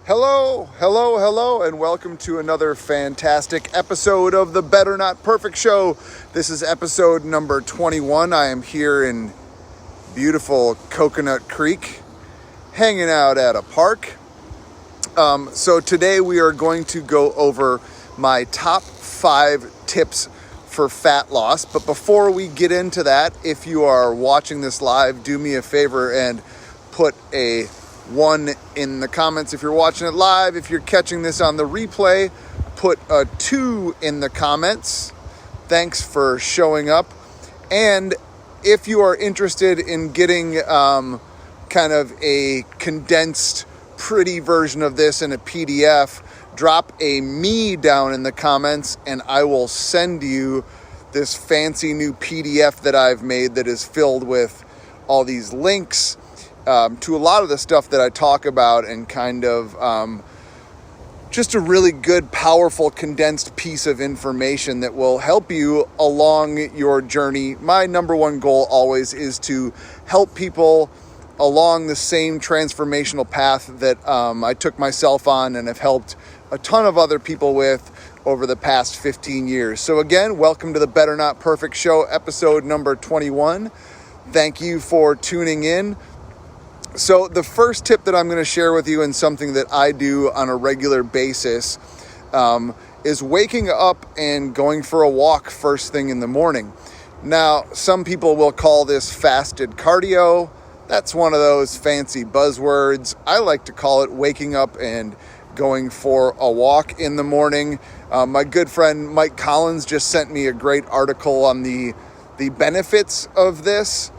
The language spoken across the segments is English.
Hello, and welcome to another fantastic episode of the Better Not Perfect Show. This is episode number 21. I am here in beautiful Coconut Creek, hanging out at a park. So today we are going to go over my top 5 tips for fat loss. But before we get into that, if you are watching this live, do me a favor and put a 1 in the comments if you're watching it live. If you're catching this on the replay, put a 2 in the comments. Thanks for showing up. And if you are interested in getting kind of a condensed, pretty version of this in a PDF, drop a me down in the comments and I will send you this fancy new PDF that I've made that is filled with all these links to a lot of the stuff that I talk about, and kind of just a really good, powerful, condensed piece of information that will help you along your journey. My number one goal always is to help people along the same transformational path that I took myself on and have helped a ton of other people with over the past 15 years. So again, welcome to the Better Not Perfect Show, episode number 21. Thank you for tuning in. So the first tip that I'm going to share with you, and something that I do on a regular basis, is waking up and going for a walk first thing in the morning. Now, some people will call this fasted cardio. That's one of those fancy buzzwords. I like to call it waking up and going for a walk in the morning. My good friend Mike Collins just sent me a great article on the benefits of this.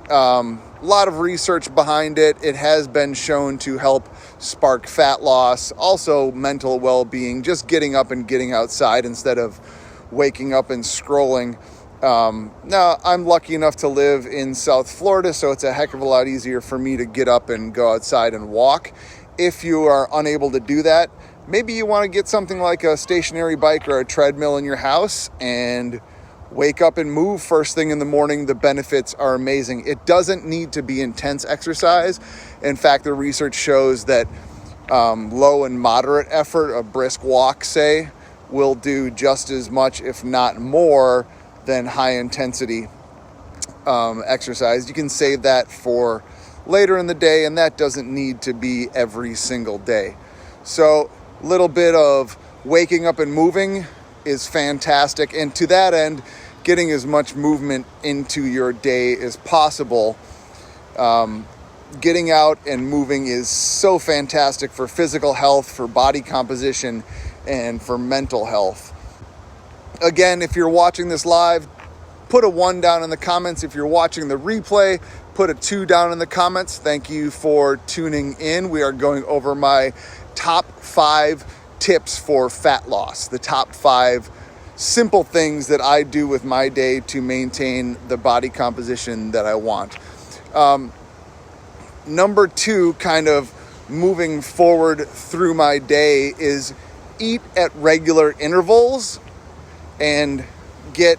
A lot of research behind it. It has been shown to help spark fat loss, also mental well-being, just getting up and getting outside instead of waking up and scrolling. Now, I'm lucky enough to live in South Florida, so it's a heck of a lot easier for me to get up and go outside and walk. If you are unable to do that, maybe you want to get something like a stationary bike or a treadmill in your house and wake up and move first thing in the morning. The benefits are amazing. It doesn't need to be intense exercise. In fact, the research shows that low and moderate effort, a brisk walk, say, will do just as much, if not more, than high intensity exercise. You can save that for later in the day, and that doesn't need to be every single day. So a little bit of waking up and moving is fantastic. And to that end, getting as much movement into your day as possible. Getting out and moving is so fantastic for physical health, for body composition, and for mental health. Again, if you're watching this live, put a 1 down in the comments. If you're watching the replay, put a 2 down in the comments. Thank you for tuning in. We are going over my top 5 tips for fat loss, the top 5 simple things that I do with my day to maintain the body composition that I want. Number 2, kind of moving forward through my day, is eat at regular intervals and get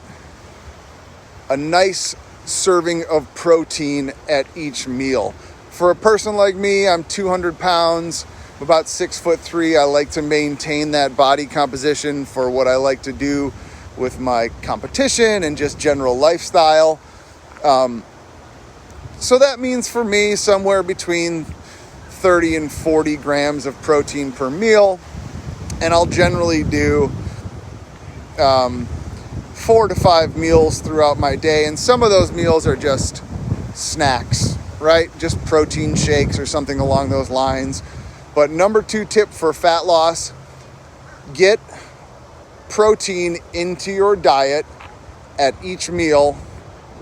a nice serving of protein at each meal. For a person like me, I'm 200 pounds, about 6'3". I like to maintain that body composition for what I like to do with my competition and just general lifestyle. So that means for me somewhere between 30 and 40 grams of protein per meal. And I'll generally do 4 to 5 meals throughout my day. And some of those meals are just snacks, right? Just protein shakes or something along those lines. But number 2 tip for fat loss, get protein into your diet at each meal.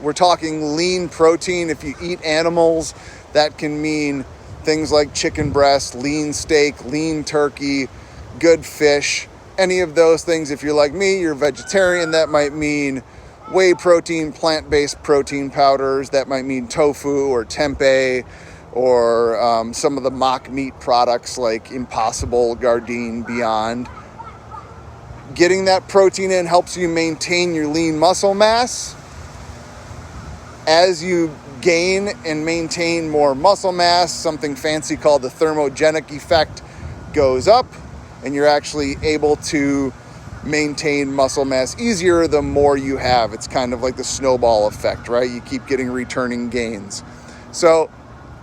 We're talking lean protein. If you eat animals, that can mean things like chicken breast, lean steak, lean turkey, good fish, any of those things. If you're like me, you're vegetarian, that might mean whey protein, plant-based protein powders. That might mean tofu or tempeh, or some of the mock meat products like Impossible, Gardein, Beyond. Getting that protein in helps you maintain your lean muscle mass. As you gain and maintain more muscle mass, something fancy called the thermogenic effect goes up, and you're actually able to maintain muscle mass easier the more you have. It's kind of like the snowball effect, right? You keep getting returning gains. So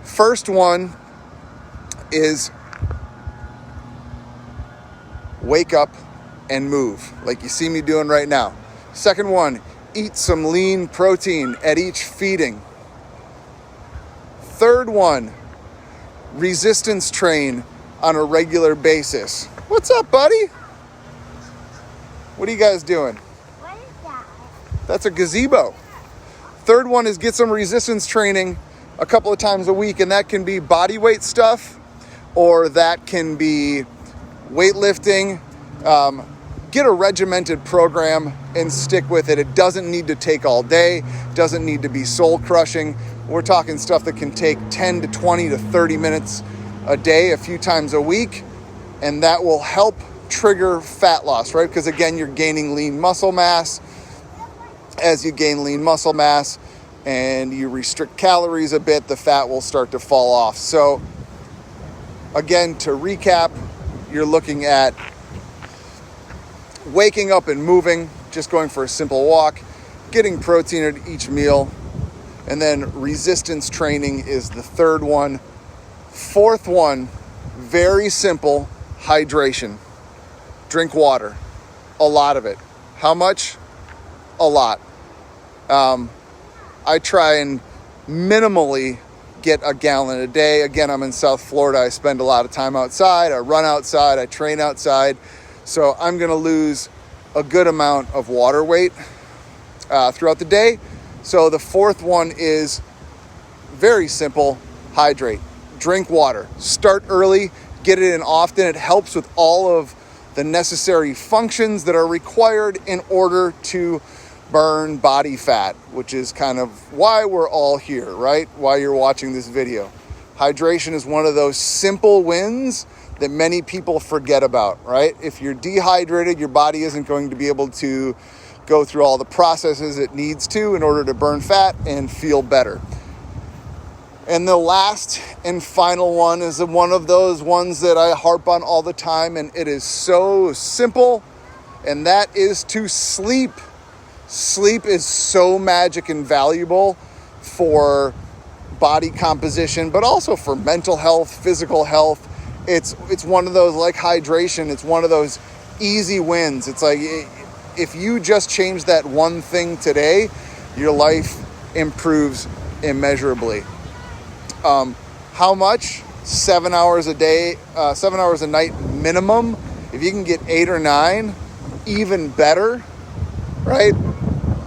first one is wake up and move, like you see me doing right now. Second one, eat some lean protein at each feeding. Third one, resistance train on a regular basis. What's up, buddy? What are you guys doing? What is that? That's a gazebo. Third one is get some resistance training a couple of times a week, and that can be body weight stuff, or that can be weightlifting. Get a regimented program and stick with it. It doesn't need to take all day, doesn't need to be soul crushing. We're talking stuff that can take 10 to 20 to 30 minutes a day, a few times a week, and that will help trigger fat loss, right? Because again, you're gaining lean muscle mass. As you gain lean muscle mass and you restrict calories a bit, the fat will start to fall off. So again, to recap, you're looking at waking up and moving, just going for a simple walk, getting protein at each meal, and then resistance training is the third one. Fourth one, very simple, hydration. Drink water, a lot of it. How much? A lot. I try and minimally get a gallon a day. Again, I'm in South Florida. I spend a lot of time outside. I run outside. I train outside. So I'm going to lose a good amount of water weight throughout the day. So the fourth one is very simple, hydrate. Drink water. Start early, get it in often. It helps with all of the necessary functions that are required in order to burn body fat, which is kind of why we're all here, right? Why you're watching this video. Hydration is one of those simple wins that many people forget about, right? If you're dehydrated, your body isn't going to be able to go through all the processes it needs to in order to burn fat and feel better. And the last and final one is one of those ones that I harp on all the time, and it is so simple, and that is to sleep. Sleep is so magic and valuable for body composition, but also for mental health, physical health. It's one of those, like hydration, it's one of those easy wins. It's like if you just change that one thing today, your life improves immeasurably. How much? 7 hours a day, 7 hours a night minimum. If you can get 8 or 9, even better, right?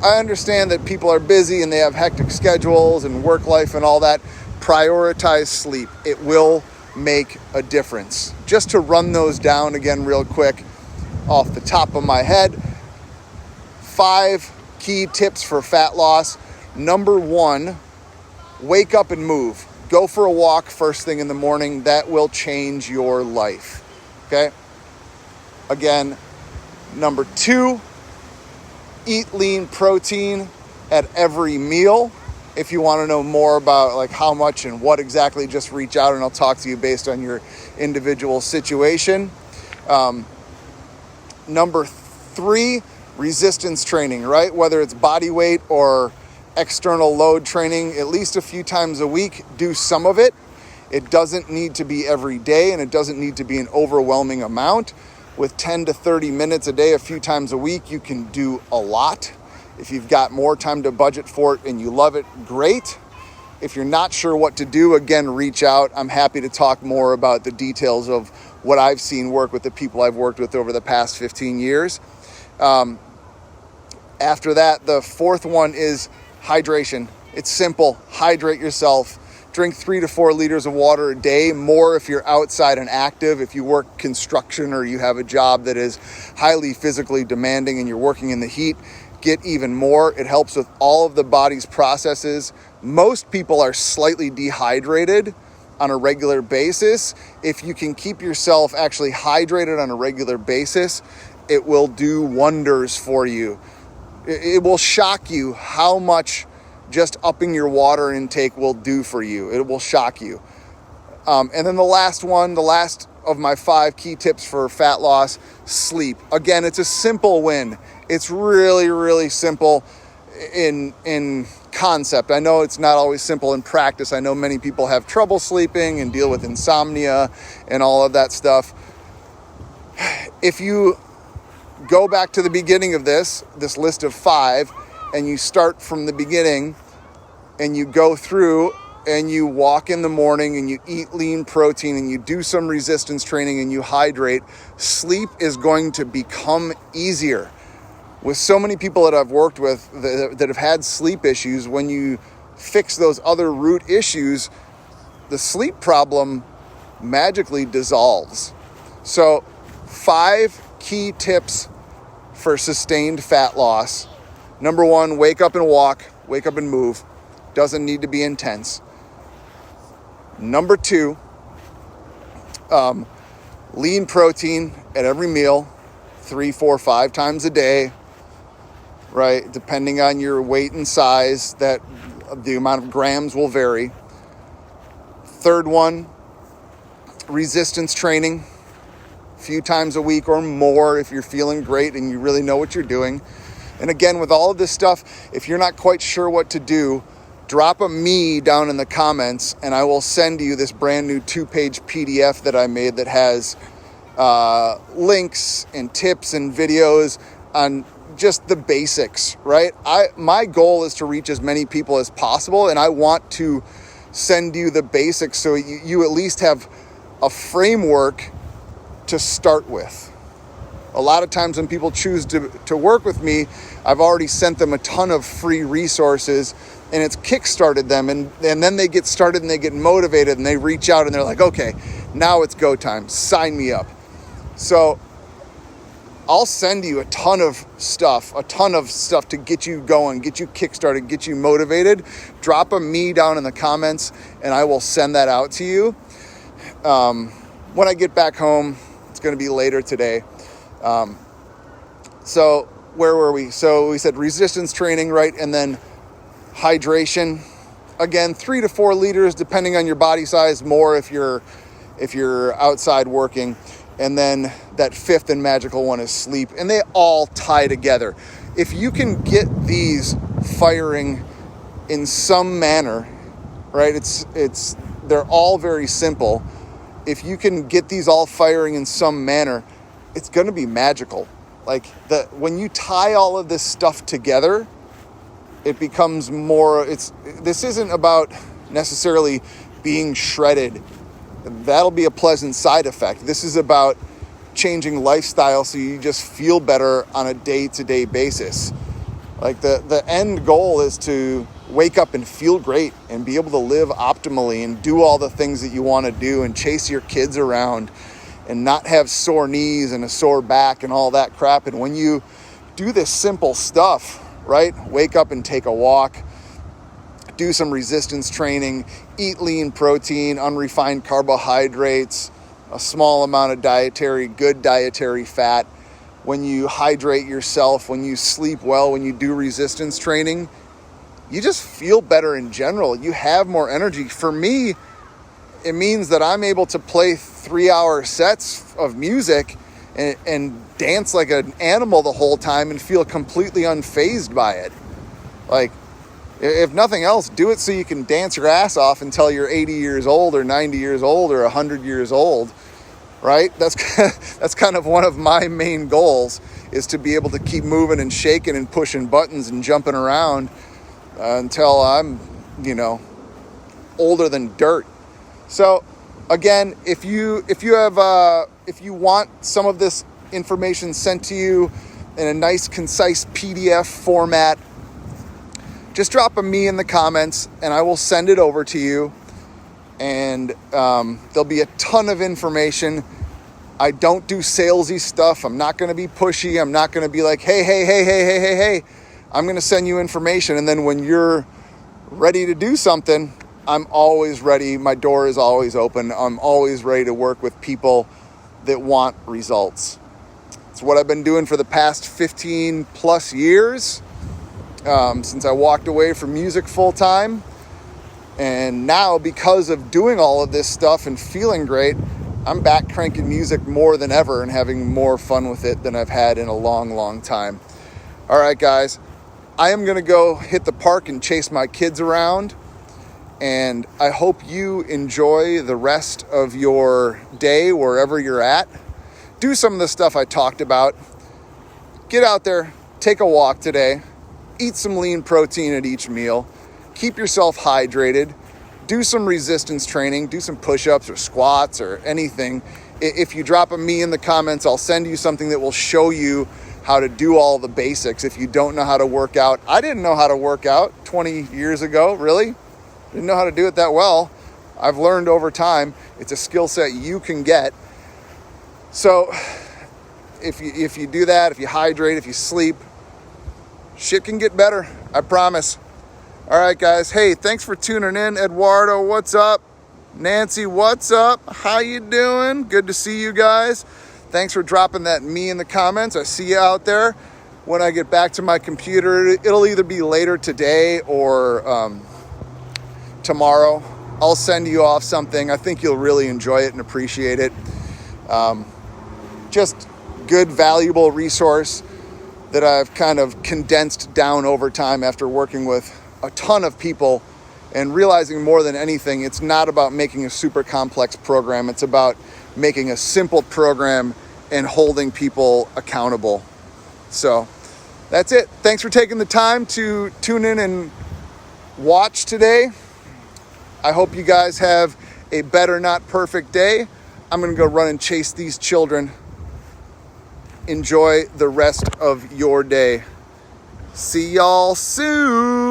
I understand that people are busy and they have hectic schedules and work life and all that. Prioritize sleep. It will make a difference. Just to run those down again real quick off the top of my head, 5 key tips for fat loss. Number 1, wake up and move. Go for a walk first thing in the morning. That will change your life. Okay? Again, number 2, eat lean protein at every meal. If you want to know more about like how much and what exactly, just reach out and I'll talk to you based on your individual situation. Number 3, resistance training, right? Whether it's body weight or external load training, at least a few times a week, do some of it. It doesn't need to be every day, and it doesn't need to be an overwhelming amount. With 10 to 30 minutes a day, a few times a week, you can do a lot. If you've got more time to budget for it and you love it, great. If you're not sure what to do, again, reach out. I'm happy to talk more about the details of what I've seen work with the people I've worked with over the past 15 years. After that, the fourth one is hydration. It's simple. Hydrate yourself. Drink 3 to 4 liters of water a day, more if you're outside and active. If you work construction or you have a job that is highly physically demanding and you're working in the heat, get even more. It helps with all of the body's processes. Most people are slightly dehydrated on a regular basis. If you can keep yourself actually hydrated on a regular basis, it will do wonders for you. It will shock you how much just upping your water intake will do for you. It will shock you. And then the last one, the last of my 5 key tips for fat loss: sleep. Again, it's a simple win. It's really, really simple in concept. I know it's not always simple in practice. I know many people have trouble sleeping and deal with insomnia and all of that stuff. If you go back to the beginning of this list of 5, and you start from the beginning and you go through and you walk in the morning and you eat lean protein and you do some resistance training and you hydrate, sleep is going to become easier. With so many people that I've worked with that have had sleep issues, when you fix those other root issues, the sleep problem magically dissolves. So 5 key tips for sustained fat loss. Number 1, wake up and walk, wake up and move. Doesn't need to be intense. Number 2, lean protein at every meal, 3, 4, 5 times a day, right? Depending on your weight and size, that the amount of grams will vary. Third one, resistance training, a few times a week or more if you're feeling great and you really know what you're doing. And again, with all of this stuff, if you're not quite sure what to do, drop a me down in the comments and I will send you this brand new 2-page PDF that I made that has links and tips and videos on just the basics, right? My goal is to reach as many people as possible, and I want to send you the basics so you at least have a framework to start with. A lot of times when people choose to work with me, I've already sent them a ton of free resources and it's kickstarted them, and then they get started and they get motivated and they reach out and they're like, okay, now it's go time, sign me up. So I'll send you a ton of stuff to get you going, get you kickstarted, get you motivated. Drop a me down in the comments and I will send that out to you. When I get back home, it's going to be later today. So where were we? So we said resistance training, right? And then hydration. Again, 3 to 4 liters, depending on your body size, more if you're outside working. And then that 5th and magical one is sleep. And they all tie together. If you can get these firing in some manner, right? They're all very simple. If you can get these all firing in some manner, it's going to be magical. Like when you tie all of this stuff together, it becomes more, this isn't about necessarily being shredded. That'll be a pleasant side effect. This is about changing lifestyle so you just feel better on a day-to-day basis. Like the end goal is to wake up and feel great and be able to live optimally and do all the things that you want to do and chase your kids around and not have sore knees and a sore back and all that crap. And when you do this simple stuff, right? Wake up and take a walk, do some resistance training, eat lean protein, unrefined carbohydrates, a small amount of good dietary fat. When you hydrate yourself, when you sleep well, when you do resistance training, you just feel better in general. You have more energy. For me, it means that I'm able to play 3-hour sets of music and dance like an animal the whole time and feel completely unfazed by it. Like, if nothing else, do it so you can dance your ass off until you're 80 years old or 90 years old or 100 years old, right? That's kind of one of my main goals, is to be able to keep moving and shaking and pushing buttons and jumping around until I'm, older than dirt. So again, if you want some of this information sent to you in a nice, concise PDF format, just drop a me in the comments and I will send it over to you. And there'll be a ton of information. I don't do salesy stuff. I'm not going to be pushy. I'm not going to be like, hey. I'm going to send you information. And then when you're ready to do something, I'm always ready. My door is always open. I'm always ready to work with people that want results. It's what I've been doing for the past 15 plus years, since I walked away from music full time. And now, because of doing all of this stuff and feeling great, I'm back cranking music more than ever and having more fun with it than I've had in a long, long time. All right, guys, I am going to go hit the park and chase my kids around. And I hope you enjoy the rest of your day wherever you're at. Do some of the stuff I talked about. Get out there, take a walk today. Eat some lean protein at each meal. Keep yourself hydrated. Do some resistance training. Do some push-ups or squats or anything. If you drop a me in the comments, I'll send you something that will show you how to do all the basics if you don't know how to work out. I didn't know how to work out 20 years ago, really. Didn't know how to do it that well. I've learned over time. It's a skill set you can get. So if you do that, if you hydrate, if you sleep, shit can get better. I promise. All right, guys. Hey, thanks for tuning in. Eduardo, what's up? Nancy, what's up? How you doing? Good to see you guys. Thanks for dropping that me in the comments. I see you out there. When I get back to my computer, it'll either be later today or tomorrow. I'll send you off something. I think you'll really enjoy it and appreciate it. Just good, valuable resource that I've kind of condensed down over time after working with a ton of people and realizing more than anything, it's not about making a super complex program. It's about making a simple program and holding people accountable. So that's it. Thanks for taking the time to tune in and watch today. I hope you guys have a better, not perfect day. I'm going to go run and chase these children. Enjoy the rest of your day. See y'all soon.